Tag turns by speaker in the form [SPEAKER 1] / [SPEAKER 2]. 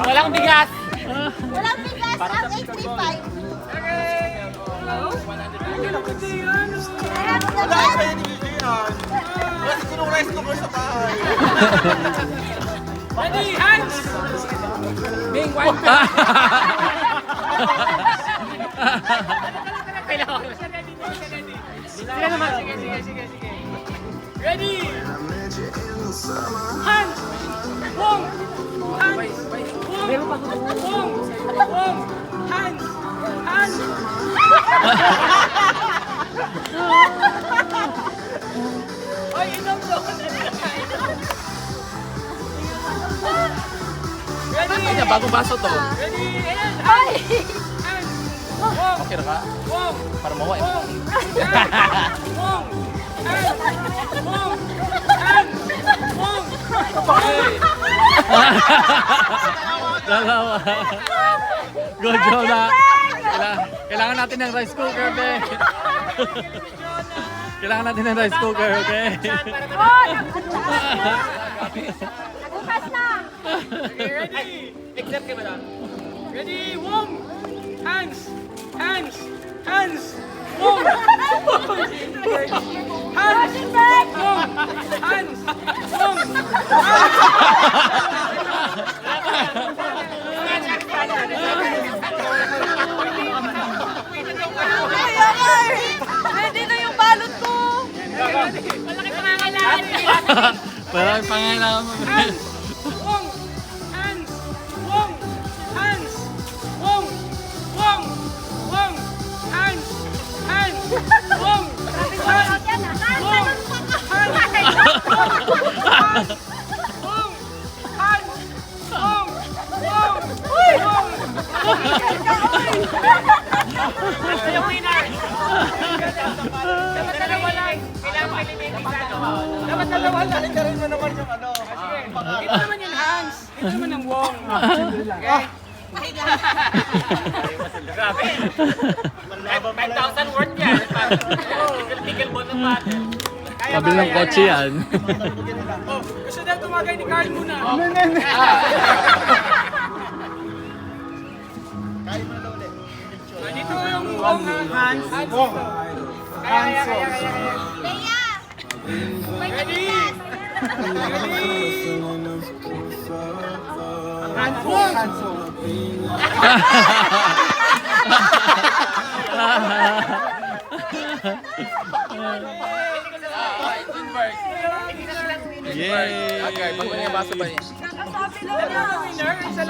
[SPEAKER 1] Walang bigas.
[SPEAKER 2] Walang bigas ang 835.
[SPEAKER 3] Wala kayo ni Gigi yan. Kasi kunong rice cooker sa bahay.
[SPEAKER 1] Ready, hands! Bing, one Kailangan ko. Sige naman. Sige. Ready! Hands! Wong! Hands! Wong! Wong! Hands! Hands! Ay, inom daw. Ready!
[SPEAKER 4] Kanya, bagong baso to.
[SPEAKER 1] Ready! Ayan!
[SPEAKER 2] Ay!
[SPEAKER 1] Hands! Wong!
[SPEAKER 4] Okay na ka?
[SPEAKER 1] Wong!
[SPEAKER 4] Para mawa.
[SPEAKER 1] Wong! Wong! Hands! Wong! Hands! Wong! Okay!
[SPEAKER 4] Dalawa. Good job na. Kailangan natin ng rice cooker, be. Kailangan natin ng rice cooker, okay?
[SPEAKER 2] Oh, nagbukas na.
[SPEAKER 1] Okay, ready? Except kay madam. Ready? Wong! Hands! Hands! Hands! Wong! Hands! Wong! Hands! Wong!
[SPEAKER 2] Ready na yung balot ko.
[SPEAKER 1] Malaki pangangailangan.
[SPEAKER 4] Parang pangailangan mo.
[SPEAKER 1] Hands! Wong! Hands! Wong! Hands! Wong! Wong! Wong! Hands! Hands! Wong! Hands! Wong! Hands! Wong! Hands! Wong! Wong! Wong! Ito yung winner! Dapat dalawa lang. Kailangan mo eliminating sa ano. Dapat dalawa lang.
[SPEAKER 3] Karin mo naman yung ano.
[SPEAKER 1] Ito naman yung hands. Ito naman ang wong. Okay? Grabe. 5,000 worth yan. Tigil mo ng battle.
[SPEAKER 4] Pabili ng kotse yan.
[SPEAKER 1] Oh, gusto daw tumagay ni Carl muna.
[SPEAKER 3] Kain mo na daw ulit.
[SPEAKER 1] Dito yung wong hands. Wong. Kaya.
[SPEAKER 2] Leia!
[SPEAKER 1] Ready? Ready? Hands wong.
[SPEAKER 4] Yay!
[SPEAKER 1] Okay, pag may baso ba niya?
[SPEAKER 2] Nakasabi lang na.
[SPEAKER 1] Winner, isa lang.